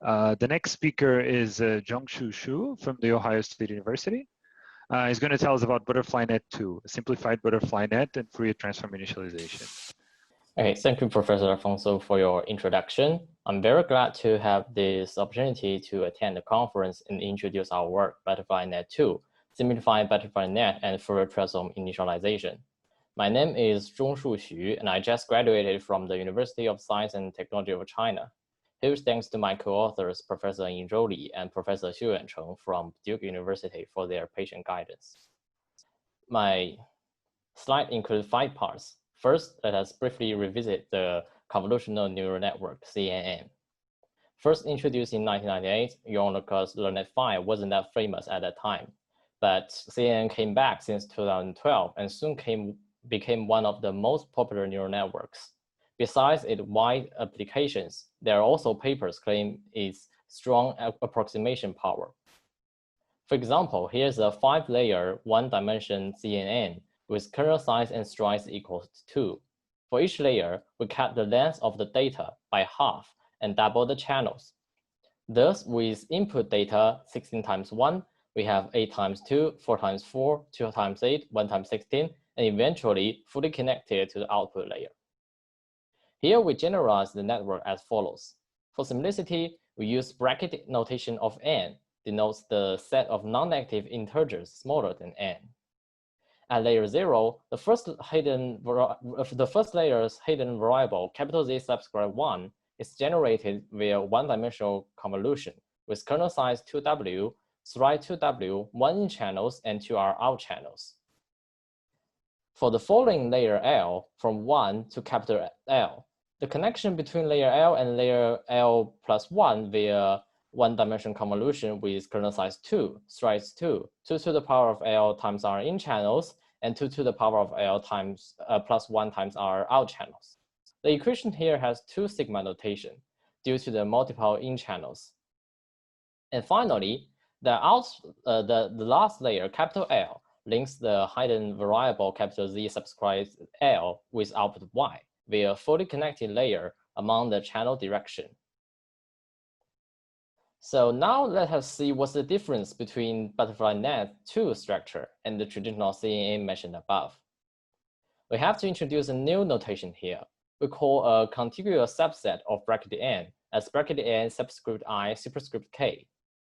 The next speaker is Zhongshu Xu from the Ohio State University. He's going to tell us about ButterflyNet 2, a simplified ButterflyNet and Fourier transform initialization. Okay, thank you, Professor Alfonso, for your introduction. I'm very glad to have this opportunity to attend the conference and introduce our work, ButterflyNet 2, Simplified ButterflyNet and Fourier transform initialization. My name is Zhongshu Xu, and I just graduated from the University of Science and Technology of China. Huge thanks to my co-authors, Professor Yingzhou Li and Professor Xiu Yancheng from Duke University for their patient guidance. My slide includes 5 parts. First, let us briefly revisit the convolutional neural network, CNN. First introduced in 1998, you all know because LearnNet 5 wasn't that famous at that time. But CNN came back since 2012 and soon became one of the most popular neural networks. Besides its wide applications, there are also papers claiming its strong approximation power. For example, here's a 5-layer, 1-dimension CNN with kernel size and strides equals 2. For each layer, we cut the length of the data by half and double the channels. Thus, with input data 16 times 1, we have 8 times 2, 4 times 4, 2 times 8, 1 times 16, and eventually fully connected to the output layer. Here we generalize the network as follows. For simplicity, we use bracket notation of n, denotes the set of non-negative integers smaller than n. At layer 0, the first layer's hidden variable, capital Z subscript 1, is generated via 1-dimensional convolution with kernel size 2W, stride 2W, 1 in channels, and 2 are out channels. For the following layer L, from 1 to capital L, the connection between layer L and layer L plus 1 via 1-dimensional convolution with kernel size 2, strides 2, 2 to the power of L times R in channels, and 2 to the power of L times plus 1 times R out channels. The equation here has 2 sigma notation due to the multiple in channels. And finally, the last layer, capital L, links the hidden variable capital Z subscribes L with output Y via a fully connected layer among the channel direction. So now let us see what's the difference between ButterflyNet 2 structure and the traditional CNN mentioned above. We have to introduce a new notation here. We call a contiguous subset of bracket n as bracket n subscript I superscript k,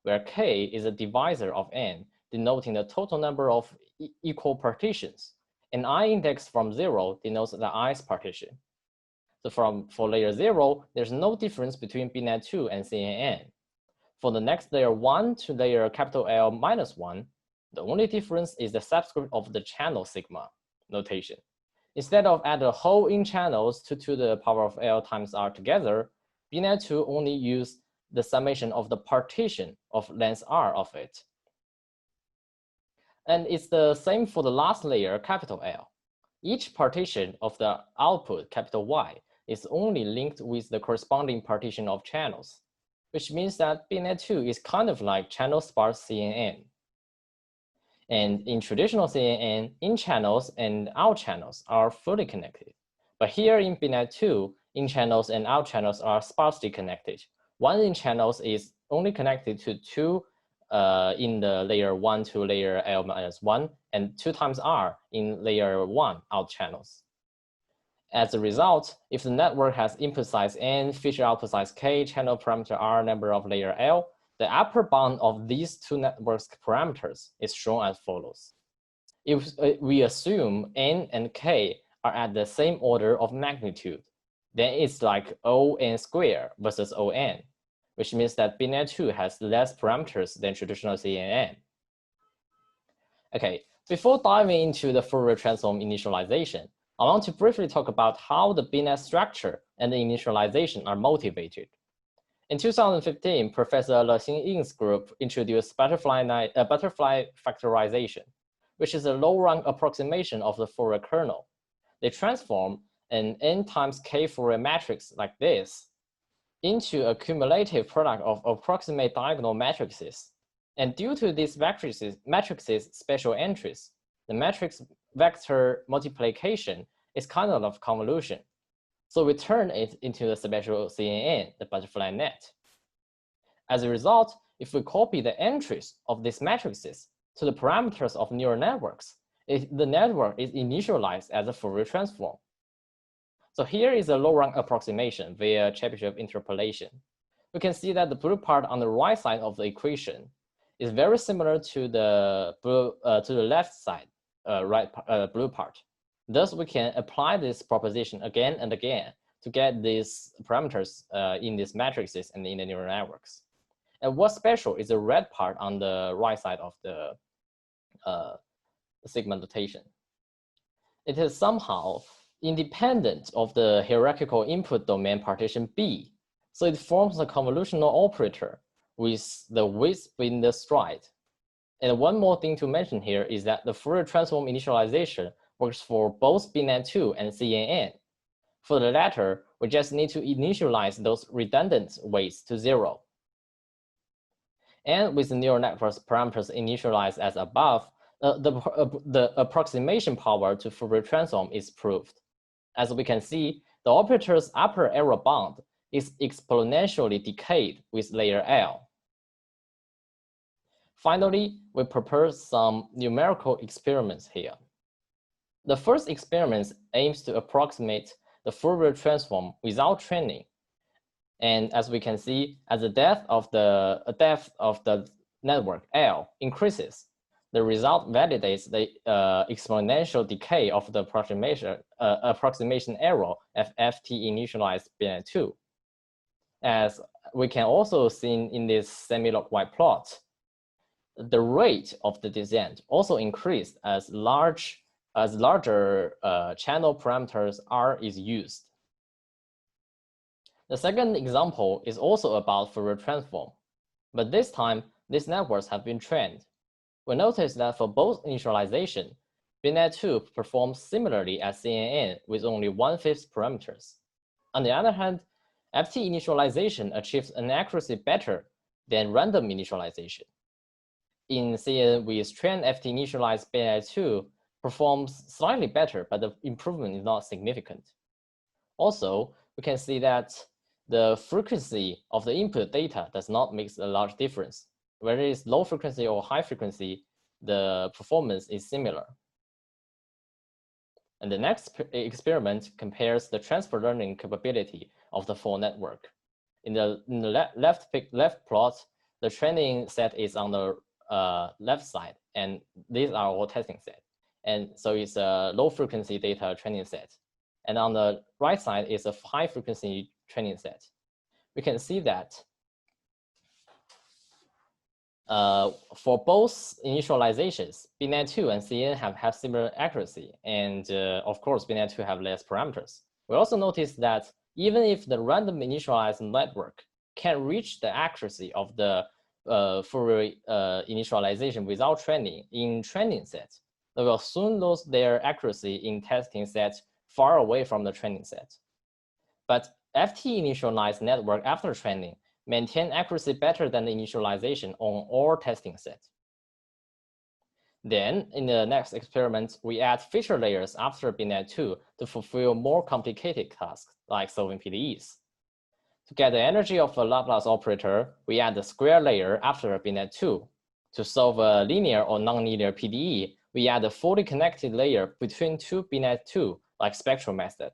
where k is a divisor of n, denoting the total number of equal partitions, and I index from 0 denotes the ith partition. So for layer 0, there's no difference between BNet 2 and CNN. For the next layer 1 to layer capital L minus 1, the only difference is the subscript of the channel sigma notation. Instead of add the whole in channels to the power of L times R together, BNet 2 only use the summation of the partition of length R of it. And it's the same for the last layer, capital L. Each partition of the output, capital Y, is only linked with the corresponding partition of channels, which means that BNet 2 is kind of like channel sparse CNN. And in traditional CNN, in channels and out channels are fully connected. But here in BNet 2, in channels and out channels are sparsely connected. One in channels is only connected to 2 in the layer 1 to layer L minus 1, and 2 times R in layer 1 out channels. As a result, if the network has input size n, feature output size k, channel parameter r, number of layer L, the upper bound of these 2 networks parameters is shown as follows. If we assume n and k are at the same order of magnitude, then it's like O(n) squared versus O(n), which means that BNet 2 has less parameters than traditional CNN. Okay, before diving into the Fourier transform initialization, I want to briefly talk about how the BNet structure and the initialization are motivated. In 2015, Professor Le Xingying's group introduced butterfly factorization, which is a low-rank approximation of the Fourier kernel. They transform an n times k Fourier matrix like this into a cumulative product of approximate diagonal matrices. And due to these matrices special entries, the matrix vector multiplication is kind of convolution. So we turn it into the special CNN, the ButterflyNet. As a result, if we copy the entries of these matrices to the parameters of neural networks, the network is initialized as a Fourier transform. So here is a low-rank approximation via Chebyshev interpolation. We can see that the blue part on the right side of the equation is very similar to the left side, blue part. Thus, we can apply this proposition again and again to get these parameters in these matrices and in the neural networks. And what's special is the red part on the right side of the sigma notation. It is somehow independent of the hierarchical input domain partition B. So it forms a convolutional operator with the width in the stride. And one more thing to mention here is that the Fourier transform initialization works for both BNet2 and CNN. For the latter, we just need to initialize those redundant weights to 0. And with the neural network's parameters initialized as above, the approximation power to Fourier transform is proved. As we can see, the operator's upper error bound is exponentially decayed with layer L. Finally, we propose some numerical experiments here. The first experiment aims to approximate the Fourier transform without training. And as we can see, as the depth of the network L increases, the result validates the exponential decay of the approximation error of FT initialized BNet2. As we can also see in this semi-log Y plot, the rate of the descent also increased as larger channel parameters R is used. The second example is also about Fourier transform, but this time these networks have been trained. We notice that for both initialization, BNet2 performs similarly as CNN with only 1/5 parameters. On the other hand, FT initialization achieves an accuracy better than random initialization. In CNN with trained FT initialized BNet2 performs slightly better, but the improvement is not significant. Also, we can see that the frequency of the input data does not make a large difference. Whether it's low frequency or high frequency, the performance is similar. And the next experiment compares the transfer learning capability of the full network. In the left plot, the training set is on the left side, and these are all testing set. And so it's a low frequency data training set. And on the right side is a high frequency training set. We can see that for both initializations, BNet2 and CNN have similar accuracy, and of course, BNet2 have less parameters. We also notice that even if the random initialized network can reach the accuracy of the Fourier initialization without training in training sets, they will soon lose their accuracy in testing sets far away from the training set. But FT initialized network after training maintain accuracy better than the initialization on all testing sets. Then, in the next experiment, we add feature layers after BNet2 to fulfill more complicated tasks, like solving PDEs. To get the energy of a Laplace operator, we add the square layer after BNet2. To solve a linear or nonlinear PDE, we add a fully connected layer between two BNet2, like spectral method.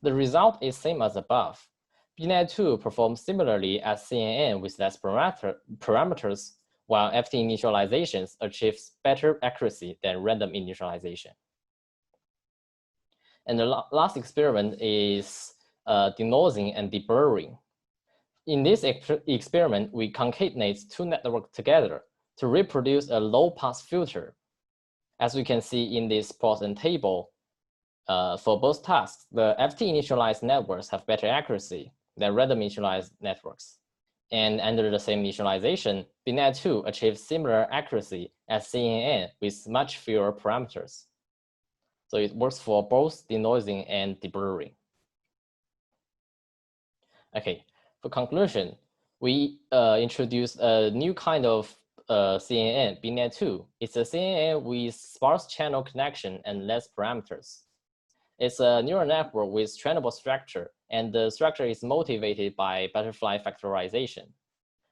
The result is same as above. BNet2 performs similarly as CNN with less parameters, while FT initializations achieves better accuracy than random initialization. And the last experiment is denoising and deblurring. In this experiment, we concatenate two networks together to reproduce a low-pass filter. As we can see in this plot and table, for both tasks, the FT initialized networks have better accuracy than random initialized networks. And under the same initialization, BNet2 achieves similar accuracy as CNN with much fewer parameters. So it works for both denoising and deblurring. Okay, for conclusion, we introduced a new kind of CNN, BNet2. It's a CNN with sparse channel connection and less parameters. It's a neural network with trainable structure, and the structure is motivated by butterfly factorization.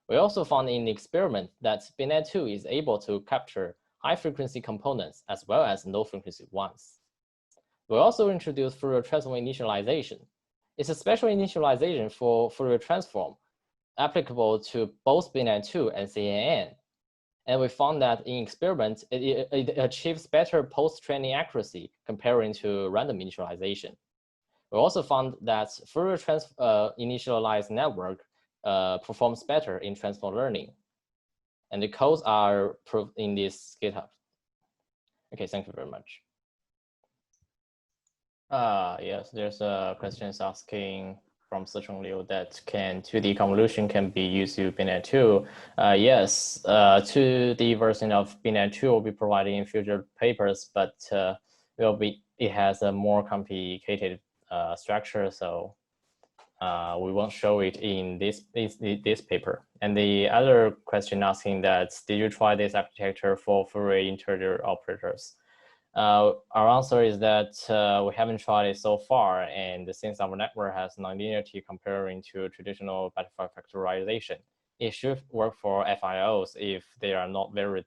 We also found in the experiment that BNet2 is able to capture high-frequency components as well as low-frequency ones. We also introduced Fourier transform initialization. It's a special initialization for Fourier transform applicable to both BNet2 and CNN. And we found that in experiments, it achieves better post-training accuracy comparing to random initialization. We also found that Fourier initialized network performs better in transform learning. And the codes are proved in this GitHub. Okay, thank you very much. Yes, there's a question asking from Sicheng Liu that can 2D convolution can be used to BNet2. Yes, 2D version of BNet2 will be provided in future papers, but it has a more complicated structure, so we won't show it in this paper. And the other question asking that, did you try this architecture for Fourier integer operators? Our answer is that we haven't tried it so far, and since our network has nonlinearity comparing to traditional butterfly factorization, it should work for FIOs if they are not very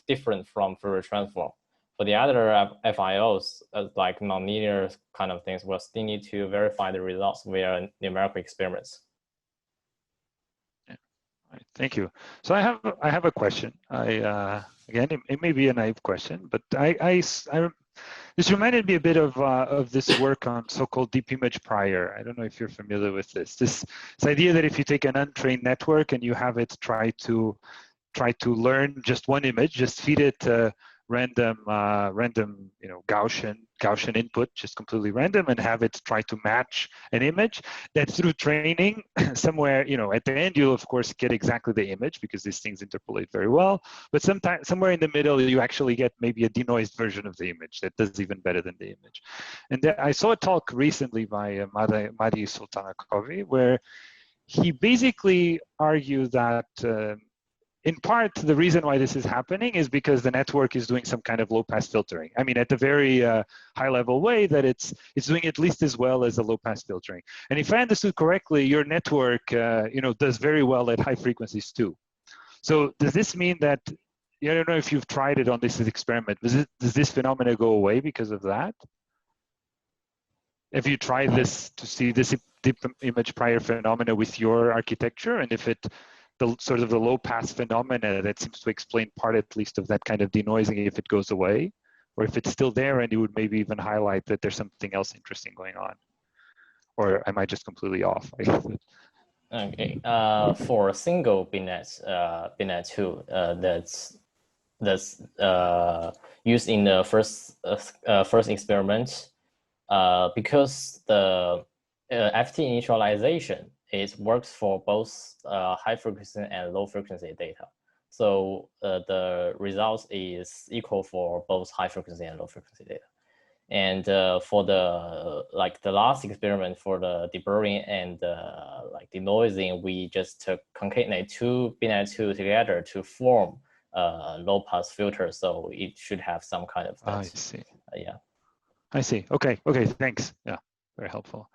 different from Fourier transform. For the other FIOs, like nonlinear kind of things, we'll still need to verify the results via numerical experiments. Yeah. Right. Thank you. So I have a question. Again, it may be a naive question, but this reminded me a bit of this work on so-called deep image prior. I don't know if you're familiar with this. This idea that if you take an untrained network and you have it try to learn just one image, just feed it random Gaussian input, just completely random, and have it try to match an image, that through training somewhere, at the end, you'll of course get exactly the image because these things interpolate very well, but somewhere in the middle you actually get maybe a denoised version of the image that does even better than the image. And I saw a talk recently by Madi Sultanakovi where he basically argued that in part, the reason why this is happening is because the network is doing some kind of low-pass filtering. I mean, at a very high-level way, that it's doing at least as well as the low-pass filtering. And if I understood correctly, your network, does very well at high frequencies too. So does this mean that? I don't know if you've tried it on this experiment. Does this phenomena go away because of that? Have you tried this to see this deep image prior phenomena with your architecture, and if the sort of the low pass phenomena that seems to explain part at least of that kind of denoising, if it goes away, or if it's still there and you would maybe even highlight that there's something else interesting going on? Or am I just completely off? Okay, for a single BNet2 that's used in the first experiment, because the FT initialization, it works for both high frequency and low frequency data. So the result is equal for both high frequency and low frequency data. And for the last experiment for the deburring and denoising, we just concatenate two BNet2 together to form low pass filter. So it should have some kind of that. I see. Yeah. I see. Okay. Thanks. Yeah, very helpful.